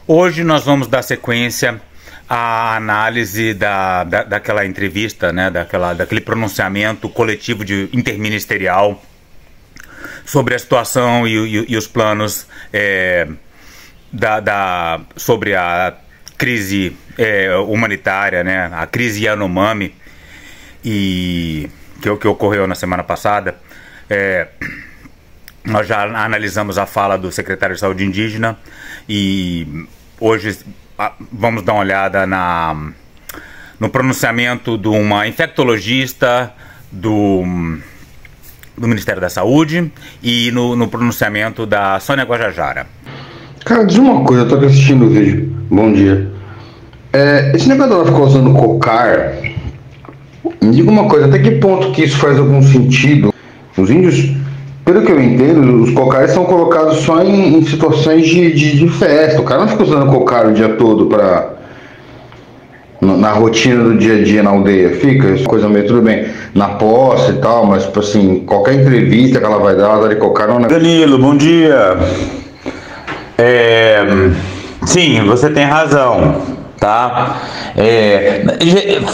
Hoje nós vamos dar sequência à análise daquela entrevista, né, daquele pronunciamento coletivo interministerial sobre a situação e os planos sobre a crise humanitária, né, a crise Yanomami, que ocorreu na semana passada. Nós já analisamos a fala do secretário de Saúde Indígena e hoje vamos dar uma olhada no pronunciamento de uma infectologista do Ministério da Saúde e no pronunciamento da Sônia Guajajara. Cara, diz uma coisa, eu tô aqui assistindo o vídeo. Bom dia. Esse negócio dela ficar usando cocar, me diga uma coisa, até que ponto que isso faz algum sentido? Os índios, pelo que eu entendo, os cocares são colocados só em situações de festa. O cara não fica usando cocar o dia todo na rotina do dia a dia na aldeia. Fica, coisa meio, tudo bem, na posse e tal, mas tipo assim, qualquer entrevista que ela vai dar, ela dá de cocar não é... Danilo, bom dia. Sim, você tem razão, tá?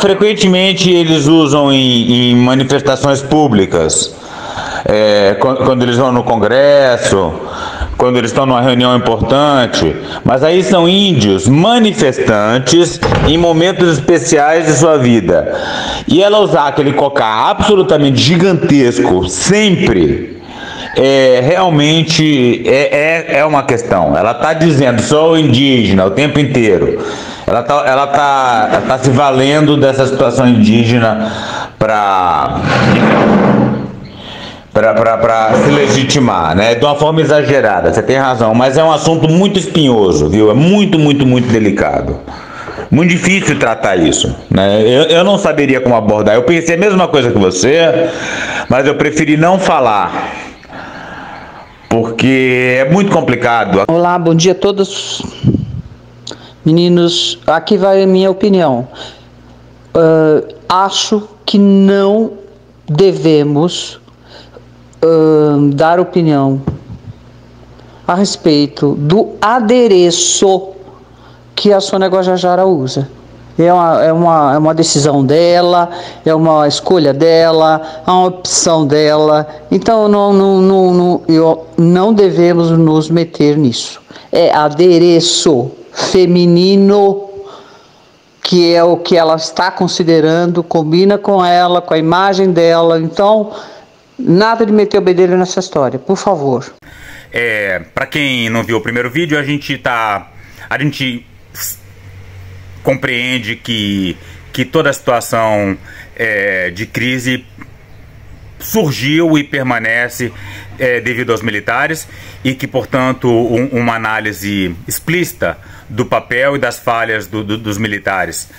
Frequentemente eles usam em manifestações públicas, quando eles vão no Congresso, quando eles estão numa reunião importante, mas aí são índios manifestantes em momentos especiais de sua vida. E ela usar aquele cocar absolutamente gigantesco sempre, realmente é uma questão. Ela está dizendo, sou indígena o tempo inteiro. Ela tá se valendo dessa situação indígena para se legitimar, né? De uma forma exagerada, você tem razão, mas é um assunto muito espinhoso, viu? É muito, muito, muito delicado. Muito difícil tratar isso, né? Eu não saberia como abordar. Eu pensei a mesma coisa que você, mas eu preferi não falar, porque é muito complicado. Olá, bom dia a todos. Meninos, aqui vai a minha opinião. Acho que não devemos dar opinião a respeito do adereço que a Sônia Guajajara usa. É uma decisão dela, é uma escolha dela, é uma opção dela. Então não devemos nos meter nisso. É adereço feminino, que é o que ela está considerando, combina com ela, com a imagem dela. Então, nada de meter o bedelho nessa história, por favor. Para quem não viu o primeiro vídeo, a gente compreende que toda a situação de crise surgiu e permanece devido aos militares e que, portanto, uma análise explícita do papel e das falhas dos militares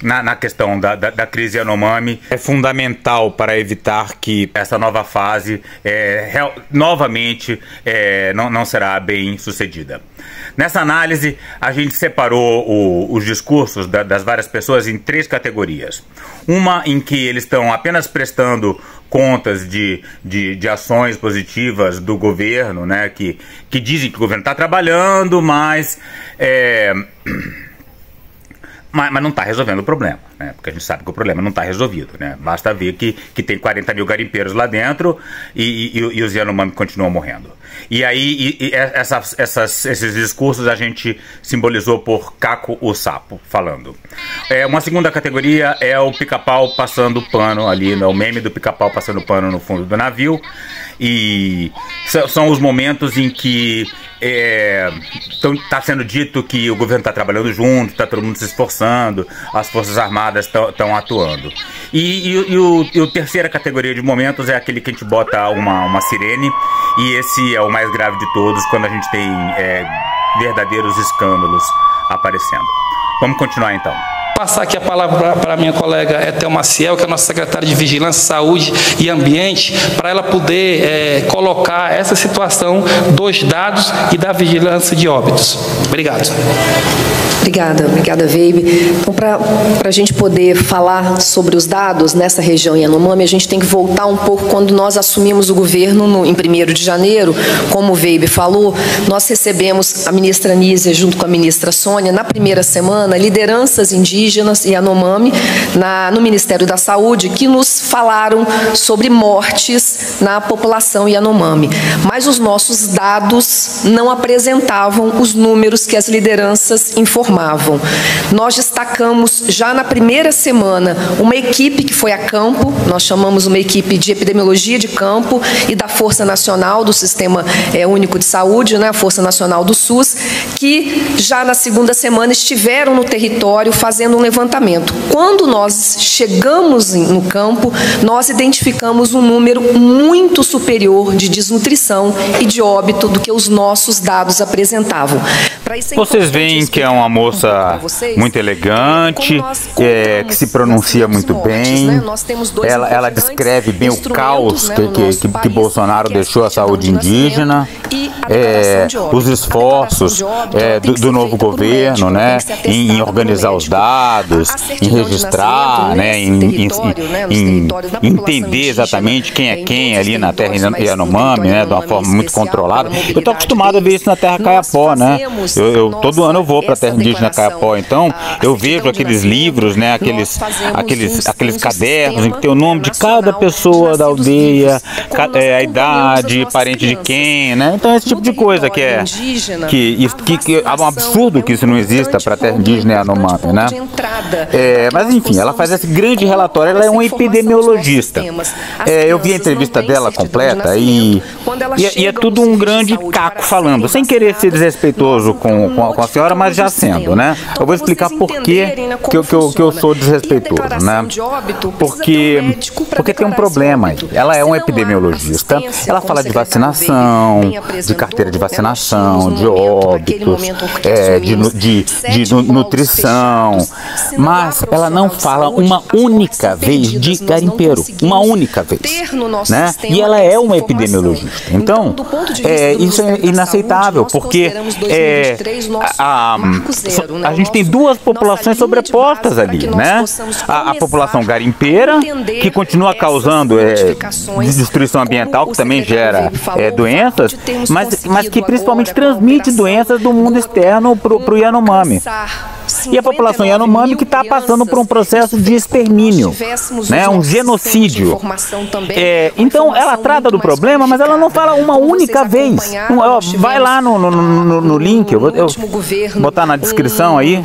na questão da crise Yanomami é fundamental para evitar que essa nova fase novamente não será bem sucedida. Nessa análise, a gente separou os discursos das várias pessoas em três categorias. Uma em que eles estão apenas prestando contas de ações positivas do governo, né, que dizem que o governo está trabalhando, mas não está resolvendo o problema, né? Porque a gente sabe que o problema não está resolvido, né? Basta ver que tem 40 mil garimpeiros lá dentro e os Yanomami continuam morrendo. E aí esses discursos a gente simbolizou por Caco o Sapo falando. Uma segunda categoria é o pica-pau passando pano ali, o meme do pica-pau passando pano no fundo do navio. E são os momentos em que está sendo dito que o governo está trabalhando junto, está todo mundo se esforçando, as Forças Armadas estão atuando. E a terceira categoria de momentos é aquele que a gente bota uma sirene, e esse é o mais grave de todos, quando a gente tem verdadeiros escândalos aparecendo. Vamos continuar então. passar aqui a palavra para a minha colega Etel Maciel, que é a nossa secretária de Vigilância, Saúde e Ambiente, para ela poder colocar essa situação dos dados e da vigilância de óbitos. Obrigado. Obrigada, Weibe. Então, para a gente poder falar sobre os dados nessa região Yanomami, a gente tem que voltar um pouco quando nós assumimos o governo em 1º de janeiro. Como o Weibe falou, nós recebemos a ministra Nízia junto com a ministra Sônia, na primeira semana, lideranças indígenas Yanomami no Ministério da Saúde, que nos falaram sobre mortes na população Yanomami. Mas os nossos dados não apresentavam os números que as lideranças informavam. Nós destacamos já na primeira semana uma equipe que foi a campo, nós chamamos uma equipe de epidemiologia de campo e da Força Nacional do Sistema Único de Saúde, né, a Força Nacional do SUS, que já na segunda semana estiveram no território fazendo um levantamento. Quando nós chegamos no campo, nós identificamos um número muito superior de desnutrição e de óbito do que os nossos dados apresentavam. Vocês veem que é uma moça muito elegante, que se pronuncia muito bem. Ela descreve bem o caos que Bolsonaro deixou à saúde indígena, os esforços do novo governo, né, em organizar os dados, em registrar, né, em entender exatamente quem é quem ali na terra Yanomami, né, de uma forma muito controlada. Eu estou acostumado a ver isso na terra Kayapó, né? Todo ano eu vou para a terra indígena Kayapó, então eu vejo aqueles livros, né, aqueles cadernos em que tem o nome de cada pessoa da aldeia, a idade, parente de quem, né? Então esse tipo de coisa que é um absurdo que isso não exista para a terra indígena Yanomami, né? Mas enfim, ela faz esse grande relatório, ela é uma epidemiologista. Eu vi a entrevista dela completa e é tudo um grande caco falando, sem querer ser desrespeitoso com a senhora, mas já sendo, né? Eu vou explicar por que eu sou desrespeitoso, né? Porque tem um problema aí. Ela é uma epidemiologista, ela fala de vacinação, de carteira de vacinação, de óbitos, de nutrição, mas ela não fala uma única vez de garimpeiro, uma única vez, né? E ela é uma epidemiologista. Então, isso é inaceitável, porque a gente tem duas populações sobrepostas ali, né? A população garimpeira, que continua causando destruição ambiental, que também gera doenças, mas que principalmente transmite doenças do mundo externo para o Yanomami. E a população Yanomami que está passando por um processo de extermínio, né, um genocídio. Então ela trata do problema, mas ela não fala uma única vez. Vai lá no link, eu vou botar na descrição aí.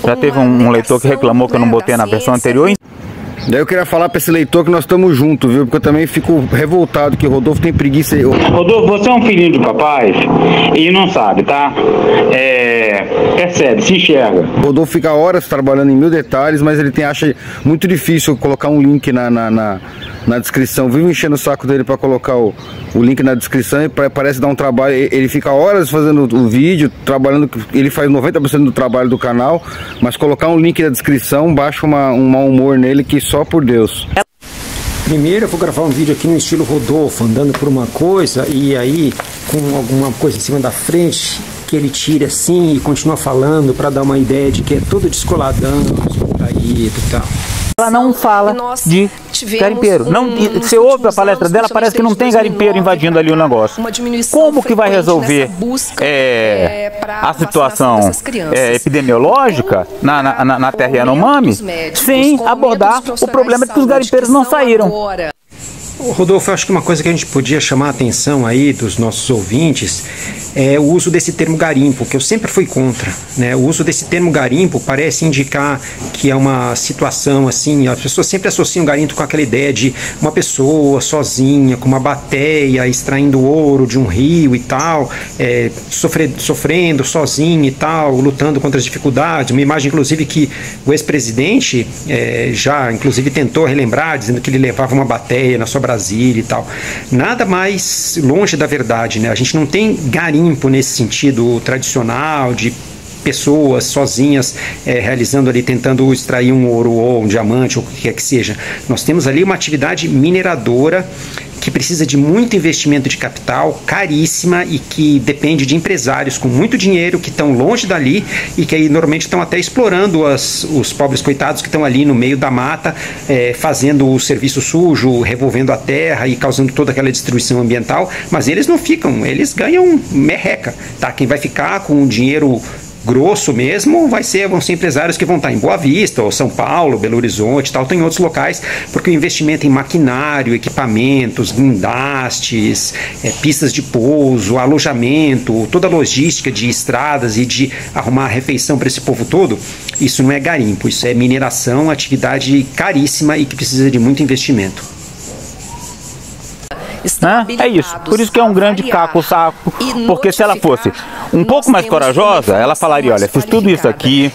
Já teve um leitor que reclamou que eu não botei na versão anterior. Daí eu queria falar pra esse leitor que nós estamos juntos, viu? Porque eu também fico revoltado que o Rodolfo tem preguiça. Rodolfo, você é um filhinho de papai e não sabe, tá? Percebe, se enxerga. O Rodolfo fica horas trabalhando em 1000 detalhes, mas ele acha muito difícil colocar um link na descrição. Vivo enchendo o saco dele para colocar o link na descrição e parece dar um trabalho. Ele fica horas fazendo o vídeo, trabalhando, ele faz 90% do trabalho do canal, mas colocar um link na descrição baixa um mau humor nele que só por Deus. Primeiro eu vou gravar um vídeo aqui no estilo Rodolfo, andando por uma coisa e aí com alguma coisa em cima da frente que ele tira assim e continua falando para dar uma ideia de que é todo descoladão, descontraído e tal. Ela não fala de garimpeiro. Você ouve a palestra dela, parece que não tem garimpeiro invadindo ali o negócio. Como que vai resolver a situação epidemiológica na terra Yanomami sem abordar o problema de que os garimpeiros não saíram? Rodolfo, eu acho que uma coisa que a gente podia chamar a atenção aí dos nossos ouvintes é o uso desse termo garimpo, que eu sempre fui contra, né? O uso desse termo garimpo parece indicar que é uma situação assim, as pessoas sempre associam garimpo com aquela ideia de uma pessoa sozinha, com uma bateia, extraindo ouro de um rio e tal, sofrendo sozinho e tal, lutando contra as dificuldades, uma imagem inclusive que o ex-presidente já inclusive tentou relembrar, dizendo que ele levava uma bateia na sua Brasília e tal. Nada mais longe da verdade, né? A gente não tem garimpo nesse sentido tradicional de pessoas sozinhas realizando ali, tentando extrair um ouro ou um diamante ou o que quer que seja. Nós temos ali uma atividade mineradora que precisa de muito investimento de capital, caríssima, e que depende de empresários com muito dinheiro, que estão longe dali e que aí normalmente estão até explorando os pobres coitados que estão ali no meio da mata, fazendo o serviço sujo, revolvendo a terra e causando toda aquela destruição ambiental, mas eles não ficam, eles ganham merreca, tá? Quem vai ficar com o dinheiro grosso mesmo vão ser empresários que vão estar em Boa Vista, ou São Paulo, Belo Horizonte, tal, tem outros locais, porque o investimento em maquinário, equipamentos, guindastes, pistas de pouso, alojamento, toda a logística de estradas e de arrumar a refeição para esse povo todo, isso não é garimpo, isso é mineração, atividade caríssima e que precisa de muito investimento. É isso, por isso que é um grande caco-saco, porque se ela fosse um pouco mais corajosa, ela falaria, olha, fiz tudo isso aqui,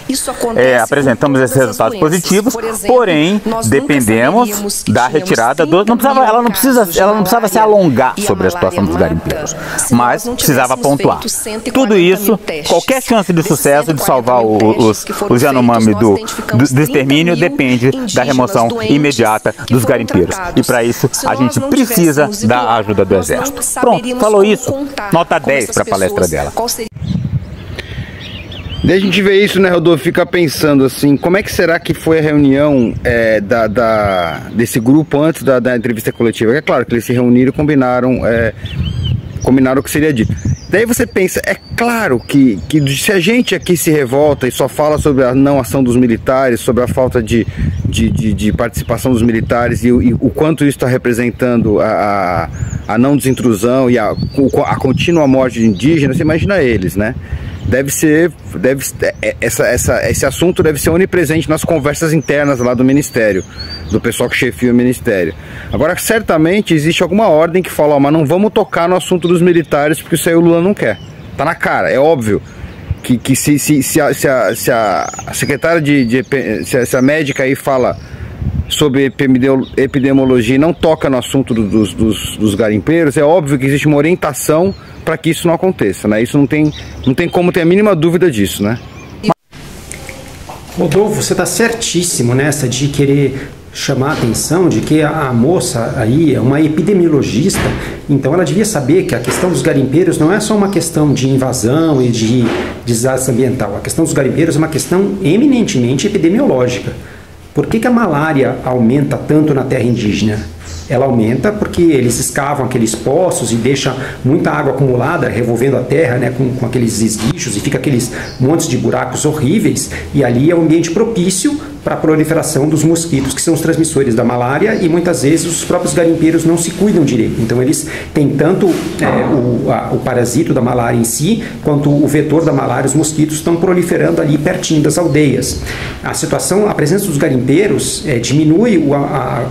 apresentamos esses resultados positivos, porém, dependemos da retirada do... Ela não precisava se alongar sobre a situação dos garimpeiros, mas precisava pontuar. Tudo isso, qualquer chance de sucesso de salvar os Yanomami do extermínio depende da remoção imediata dos garimpeiros. E para isso, a gente precisa da ajuda do Exército. Pronto, falou isso, nota 10 para a palestra dela. Daí a gente vê isso, né, Rodolfo? Fica pensando assim, como é que será que foi a reunião desse grupo antes da entrevista coletiva? É claro que eles se reuniram e combinaram o que seria dito. Daí você pensa, é claro que se a gente aqui se revolta e só fala sobre a não ação dos militares, sobre a falta de participação dos militares e o quanto isso está representando a não desintrusão e a contínua morte de indígenas, você imagina eles, né? Esse assunto deve ser onipresente nas conversas internas lá do Ministério, do pessoal que chefia o Ministério. Agora, certamente existe alguma ordem que fala, mas não vamos tocar no assunto dos militares porque isso aí o Lula não quer. Tá na cara, é óbvio que se a secretária se a médica aí fala sobre epidemiologia e não toca no assunto dos garimpeiros, é óbvio que existe uma orientação para que isso não aconteça, né? Isso não tem como ter a mínima dúvida disso, né? Rodolfo, você está certíssimo nessa de querer chamar a atenção de que a moça aí é uma epidemiologista, então ela devia saber que a questão dos garimpeiros não é só uma questão de invasão e de desastre ambiental. A questão dos garimpeiros é uma questão eminentemente epidemiológica. Por que a malária aumenta tanto na terra indígena? Ela aumenta porque eles escavam aqueles poços e deixam muita água acumulada, revolvendo a terra, né, com aqueles esguichos, e fica aqueles montes de buracos horríveis, e ali é um ambiente propício para a proliferação dos mosquitos, que são os transmissores da malária, e muitas vezes os próprios garimpeiros não se cuidam direito. Então eles têm tanto o parasito da malária em si, quanto o vetor da malária, os mosquitos estão proliferando ali pertinho das aldeias. A presença dos garimpeiros diminui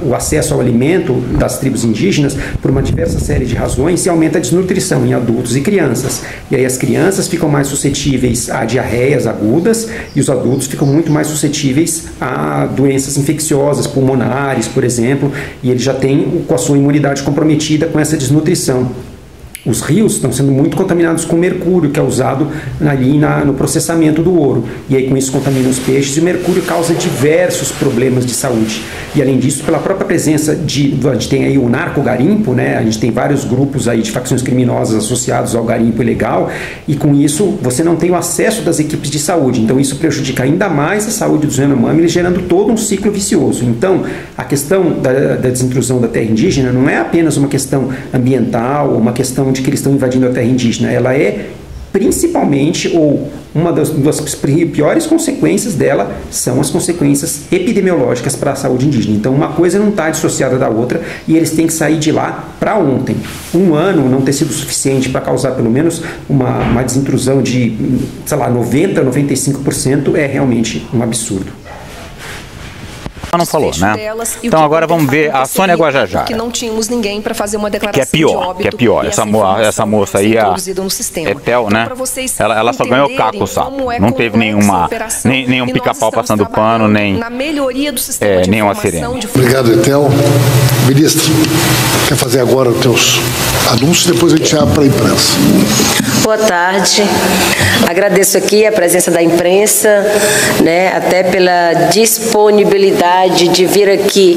o acesso ao alimento das tribos indígenas por uma diversa série de razões e aumenta a desnutrição em adultos e crianças. E aí as crianças ficam mais suscetíveis a diarreias agudas e os adultos ficam muito mais suscetíveis a doenças infecciosas, pulmonares, por exemplo, e ele já tem com a sua imunidade comprometida com essa desnutrição. Os rios estão sendo muito contaminados com mercúrio, que é usado ali no processamento do ouro. E aí com isso contamina os peixes, e o mercúrio causa diversos problemas de saúde. E além disso, pela própria presença a gente tem aí o narcogarimpo, né? A gente tem vários grupos aí de facções criminosas associados ao garimpo ilegal, e com isso você não tem o acesso das equipes de saúde. Então isso prejudica ainda mais a saúde dos Yanomami, gerando todo um ciclo vicioso. Então a questão da desintrusão da terra indígena não é apenas uma questão ambiental, ou uma questão de que eles estão invadindo a terra indígena, ela é principalmente, ou uma das piores consequências dela são as consequências epidemiológicas para a saúde indígena. Então uma coisa não está dissociada da outra e eles têm que sair de lá para ontem. Um ano não ter sido suficiente para causar pelo menos uma desintrusão de, sei lá, 90%, 95% é realmente um absurdo. Não falou, né? Então agora vamos ver a Sônia Guajajara, que não tínhamos ninguém para fazer uma declaração que é pior. Essa moça aí é Tel, né? Ela só ganhou caco, sapo. Não teve nenhum pica-pau passando pano, nem uma sirene. Obrigado, Etel. Ministro, quer fazer agora os teus anúncios, depois a gente abre para a imprensa. boa tarde. Agradeço aqui a presença da imprensa, né, até pela disponibilidade de vir aqui,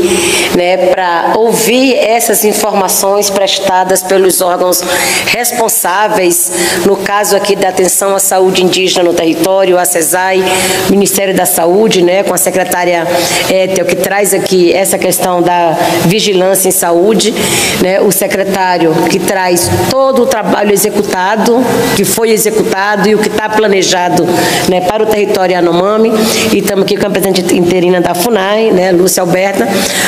né, para ouvir essas informações prestadas pelos órgãos responsáveis, no caso aqui da atenção à saúde indígena no território, a CESAI, Ministério da Saúde, né, com a secretária Ethel, que traz aqui essa questão da vigilância em saúde, né, o secretário que traz todo o trabalho executado, que foi executado e o que está planejado, né, para o território Yanomami, e estamos aqui com a presidente interina da FUNAI, né, Lúcia Alberta,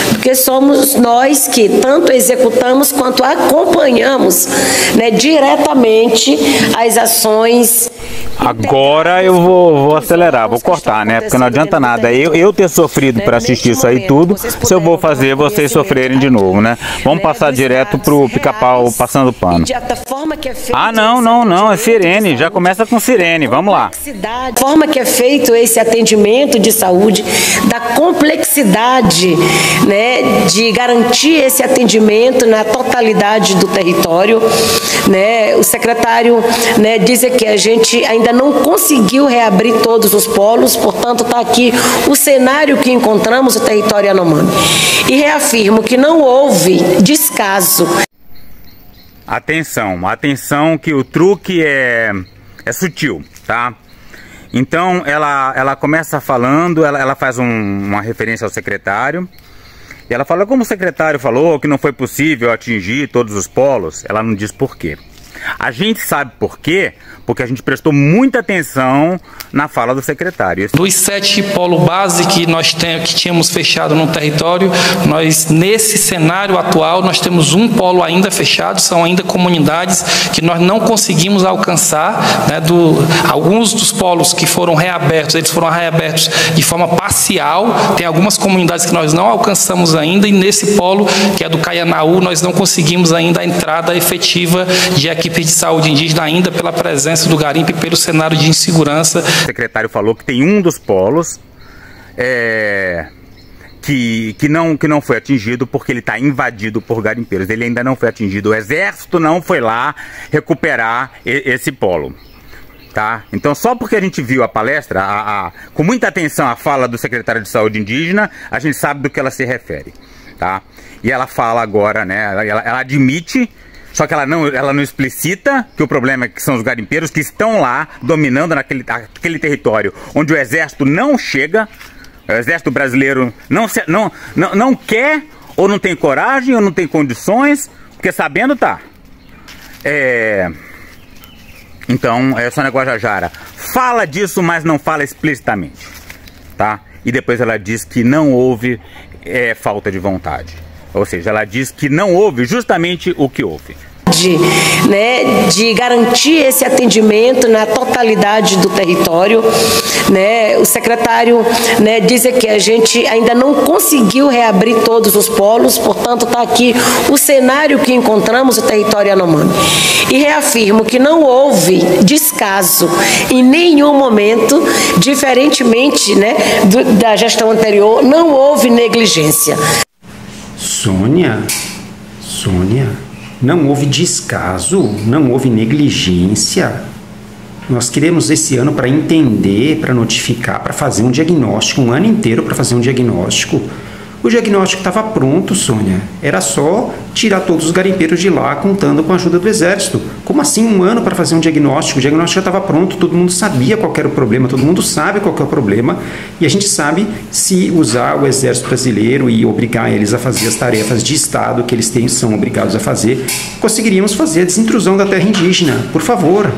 porque somos nós que tanto executamos quanto acompanhamos, né, diretamente as ações. Agora eu vou acelerar, vou cortar, né? Porque não adianta nada eu ter sofrido para assistir isso aí tudo, se eu vou fazer vocês sofrerem de novo, né? Vamos passar direto pro Pica-Pau passando pano. Ah, não, é sirene, já começa com sirene, vamos lá. A forma que é feito esse atendimento de saúde, da complexidade, né, de garantir esse atendimento na totalidade do território, né? O secretário, né, diz que a gente ainda não conseguiu reabrir todos os polos, portanto está aqui o cenário que encontramos no território Yanomami. E reafirmo que não houve descaso. Atenção que o truque é sutil, tá? Então ela começa falando, ela faz uma referência ao secretário, e ela fala como o secretário falou que não foi possível atingir todos os polos, ela não diz por quê. A gente sabe por quê, porque a gente prestou muita atenção na fala do secretário. Dos 7 polos base que nós tínhamos fechado no território, nós, nesse cenário atual, nós temos um polo ainda fechado, são ainda comunidades que nós não conseguimos alcançar, né, alguns dos polos que foram reabertos, eles foram reabertos de forma parcial, tem algumas comunidades que nós não alcançamos ainda, e nesse polo, que é do Caianaú, nós não conseguimos ainda a entrada efetiva de equipe de saúde indígena, ainda pela presença do garimpo e pelo cenário de insegurança. O secretário falou que tem um dos polos que não foi atingido porque ele está invadido por garimpeiros. Ele ainda não foi atingido. O exército não foi lá recuperar esse polo. Tá? Então, só porque a gente viu a palestra, com muita atenção a fala do secretário de saúde indígena, a gente sabe do que ela se refere. Tá? E ela fala agora, né, ela admite, só que ela não explicita que o problema é que são os garimpeiros que estão lá dominando aquele território onde o exército não chega, o exército brasileiro não quer, ou não tem coragem, ou não tem condições, porque sabendo tá. Então, Sônia Guajajara fala disso, mas não fala explicitamente, tá? E depois ela diz que não houve falta de vontade. Ou seja, ela diz que não houve justamente o que houve. De garantir esse atendimento na totalidade do território, né? O secretário, né, diz que a gente ainda não conseguiu reabrir todos os polos, portanto está aqui o cenário que encontramos no território Yanomami. E reafirmo que não houve descaso em nenhum momento, diferentemente, né, da gestão anterior, não houve negligência. Sônia, não houve descaso, não houve negligência. Nós queremos esse ano para entender, para notificar, para fazer um diagnóstico, um ano inteiro para fazer um diagnóstico. O diagnóstico estava pronto, Sônia. Era só tirar todos os garimpeiros de lá, contando com a ajuda do Exército. Como assim um ano para fazer um diagnóstico? O diagnóstico já estava pronto, todo mundo sabia qual era o problema, todo mundo sabe qual é o problema, e a gente sabe se usar o Exército Brasileiro e obrigar eles a fazer as tarefas de Estado que eles são obrigados a fazer, conseguiríamos fazer a desintrusão da terra indígena. Por favor.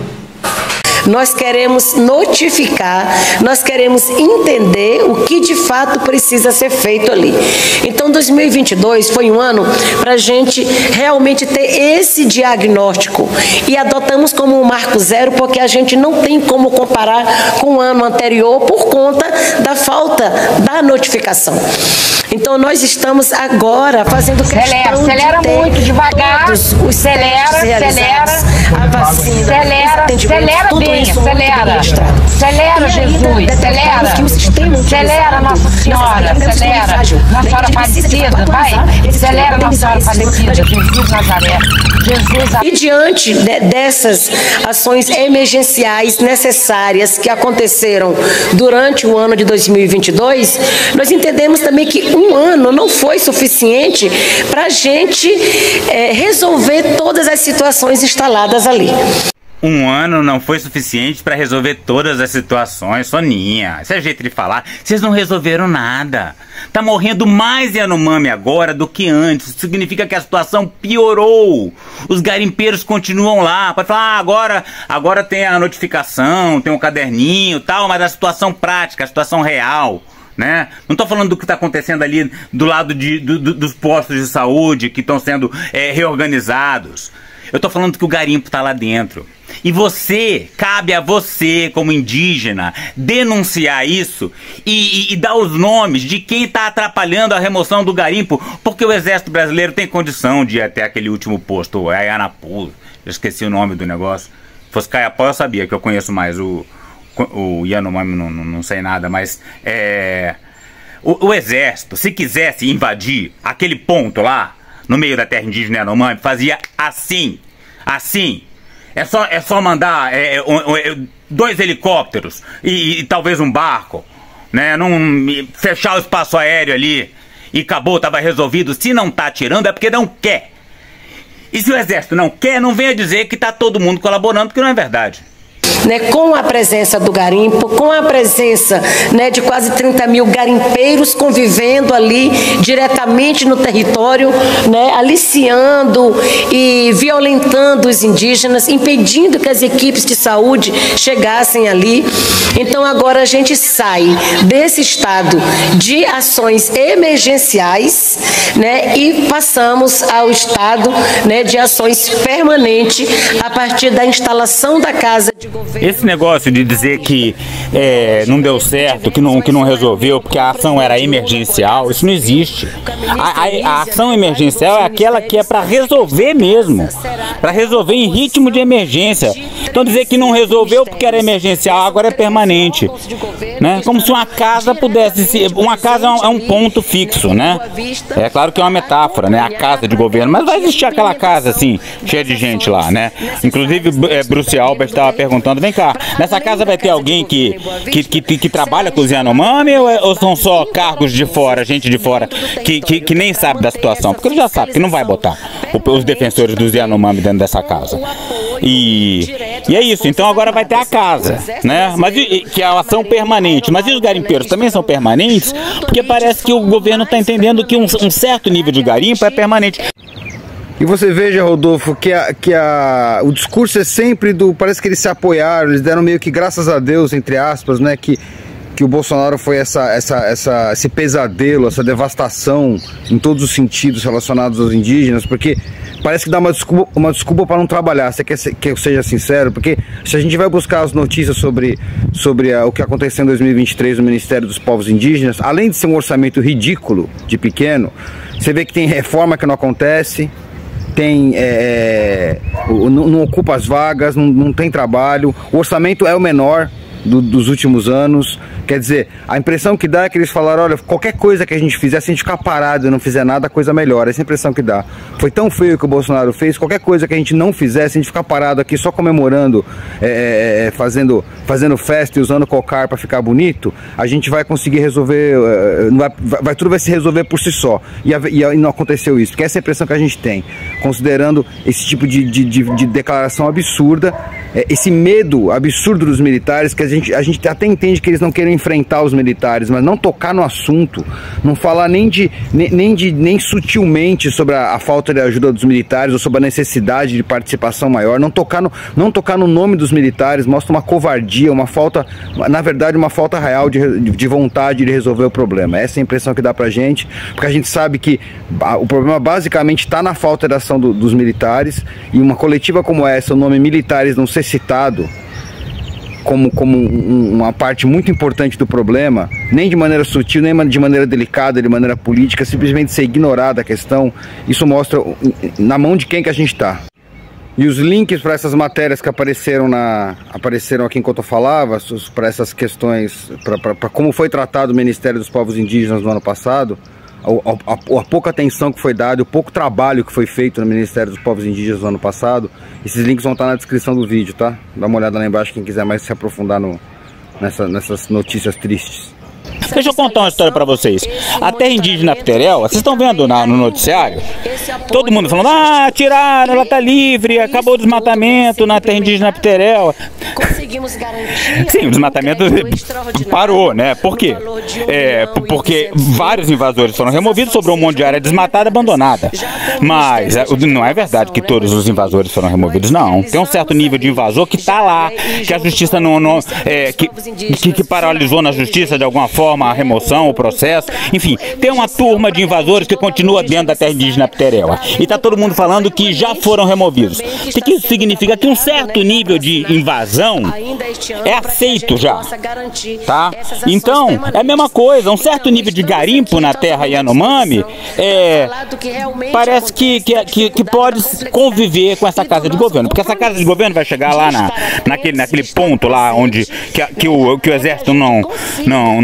Nós queremos notificar, nós queremos entender o que de fato precisa ser feito ali. Então, 2022 foi um ano para a gente realmente ter esse diagnóstico e adotamos como um marco zero, porque a gente não tem como comparar com o ano anterior por conta da falta da notificação. Então nós estamos agora fazendo questão acelera de ter muito devagar, todos os acelera a vacina, acelera bem, acelera Jesus, acelera Nossa Senhora, acelera Nossa Senhora Aparecida, vai, acelera Nossa Senhora Aparecida, Jesus Nazaré, Jesus. E diante dessas ações emergenciais necessárias que aconteceram durante o ano de 2022, nós entendemos também que um ano não foi suficiente para a gente resolver todas as situações instaladas ali. Um ano não foi suficiente para resolver todas as situações, Soninha. Esse é jeito de falar. Vocês não resolveram nada. Tá morrendo mais Yanomami agora do que antes. Isso significa que a situação piorou. Os garimpeiros continuam lá. Pode falar, agora tem a notificação, tem um caderninho e tal, mas a situação prática, a situação real, né? Não estou falando do que está acontecendo ali do lado dos postos de saúde que estão sendo reorganizados. Eu estou falando que o garimpo está lá dentro. E cabe a você, como indígena, denunciar isso e dar os nomes de quem está atrapalhando a remoção do garimpo, porque o Exército Brasileiro tem condição de ir até aquele último posto, Ayanapu, eu esqueci o nome do negócio. Se fosse Caiapó eu sabia, que eu conheço mais o Yanomami, não sei nada, mas o Exército, se quisesse invadir aquele ponto lá, no meio da terra indígena Yanomami, fazia assim. É só mandar 2 helicópteros e talvez um barco, né? Fechar o espaço aéreo ali e acabou, tava resolvido. Se não tá atirando é porque não quer. E se o Exército não quer, não venha dizer que tá todo mundo colaborando, porque não é verdade. Com a presença do garimpo, com a presença de quase 30 mil garimpeiros convivendo ali diretamente no território, aliciando e violentando os indígenas, impedindo que as equipes de saúde chegassem ali. Então agora a gente sai desse estado de ações emergenciais, e passamos ao estado de ações permanentes a partir da instalação da Casa de Governo. Esse negócio de dizer que não deu certo, que não resolveu, porque a ação era emergencial, isso não existe. A ação emergencial é aquela que é para resolver mesmo, para resolver em ritmo de emergência. Então dizer que não resolveu porque era emergencial, agora é permanente, né? Como se uma casa pudesse ser... Uma casa é um ponto fixo, né? É claro que é uma metáfora, né? A casa de governo, mas vai existir aquela casa assim, cheia de gente lá, né? Inclusive Bruce Albert estava perguntando, vem cá, nessa casa vai ter alguém que trabalha com os Yanomami ou são só cargos de fora, gente de fora, que nem sabe da situação? Porque ele já sabe que não vai botar os defensores dos Yanomami dentro dessa casa. E é isso, então agora vai ter a casa, né? Mas que é a ação permanente. Mas e os garimpeiros também são permanentes? Porque parece que o governo está entendendo que um certo nível de garimpo é permanente. E você veja, Rodolfo, que o discurso é sempre parece que eles se apoiaram, eles deram meio que graças a Deus, entre aspas, né? Que o Bolsonaro foi esse pesadelo, essa devastação em todos os sentidos relacionados aos indígenas, porque parece que dá uma desculpa para não trabalhar. Você quer que eu seja sincero? Porque se a gente vai buscar as notícias sobre o que aconteceu em 2023 no Ministério dos Povos Indígenas, além de ser um orçamento ridículo, de pequeno, você vê que tem reforma que não acontece, não ocupa as vagas, não tem trabalho, o orçamento é o menor dos últimos anos. Quer dizer, a impressão que dá é que eles falaram, olha, qualquer coisa que a gente fizer, se a gente ficar parado e não fizer nada, a coisa melhora. Essa é a impressão que dá. Foi tão feio que o Bolsonaro fez, qualquer coisa que a gente não fizer, se a gente ficar parado aqui só comemorando, fazendo festa e usando cocar para ficar bonito, a gente vai conseguir resolver, tudo vai se resolver por si só. E não aconteceu isso, porque essa é a impressão que a gente tem, considerando esse tipo de declaração absurda, esse medo absurdo dos militares, que a gente até entende que eles não querem enfrentar os militares, mas não tocar no assunto, não falar nem sutilmente sobre a falta de ajuda dos militares ou sobre a necessidade de participação maior, não tocar no nome dos militares, mostra uma covardia, uma falta, na verdade uma falta real de vontade de resolver o problema. Essa é a impressão que dá pra gente, porque a gente sabe que o problema basicamente está na falta de ação dos militares, e uma coletiva como essa, o nome militares não ser citado, como uma parte muito importante do problema, nem de maneira sutil, nem de maneira delicada, de maneira política, simplesmente ser ignorada a questão. Isso mostra na mão de quem que a gente está. E os links para essas matérias que apareceram aqui enquanto eu falava, para essas questões, para como foi tratado o Ministério dos Povos Indígenas no ano passado, a pouca atenção que foi dada, o pouco trabalho que foi feito no Ministério dos Povos Indígenas no ano passado, esses links vão estar na descrição do vídeo, tá? Dá uma olhada lá embaixo quem quiser mais se aprofundar nessas notícias tristes. Deixa eu contar uma história pra vocês. A terra indígena Pterel, vocês estão vendo no noticiário? Todo mundo falando, tiraram, ela tá livre, acabou o desmatamento na terra indígena Pterel. Sim, o desmatamento parou, né? Por quê? Porque vários invasores foram removidos, sobrou um monte de área desmatada, abandonada. Mas não é verdade que todos os invasores foram removidos, não. Tem um certo nível de invasor que tá lá, que a justiça que paralisou na justiça de alguma forma a remoção, o processo. Enfim, tem uma turma de invasores que continua dentro da terra indígena Pterel. E tá todo mundo falando que já foram removidos. O que isso significa? Que um certo nível de invasão é aceito já, tá? Então, é a mesma coisa, um certo nível de garimpo na terra Yanomami parece que pode conviver com essa casa de governo, porque essa casa de governo vai chegar lá naquele ponto lá onde que o exército não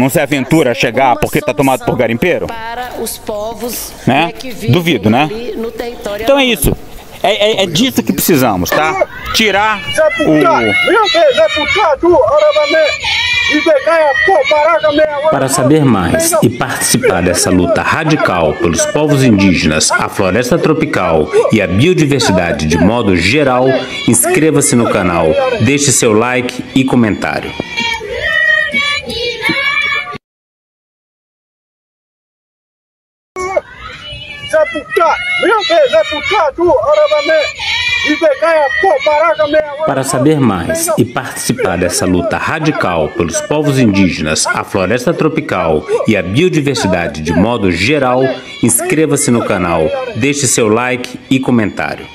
se aventura a chegar porque está tomado por garimpeiro, né? Duvido, né? Então é isso. É disso que precisamos, tá? Tirar Para saber mais e participar dessa luta radical pelos povos indígenas, a floresta tropical e a biodiversidade de modo geral, inscreva-se no canal, deixe seu like e comentário. Para saber mais e participar dessa luta radical pelos povos indígenas, a floresta tropical e a biodiversidade de modo geral, inscreva-se no canal, deixe seu like e comentário.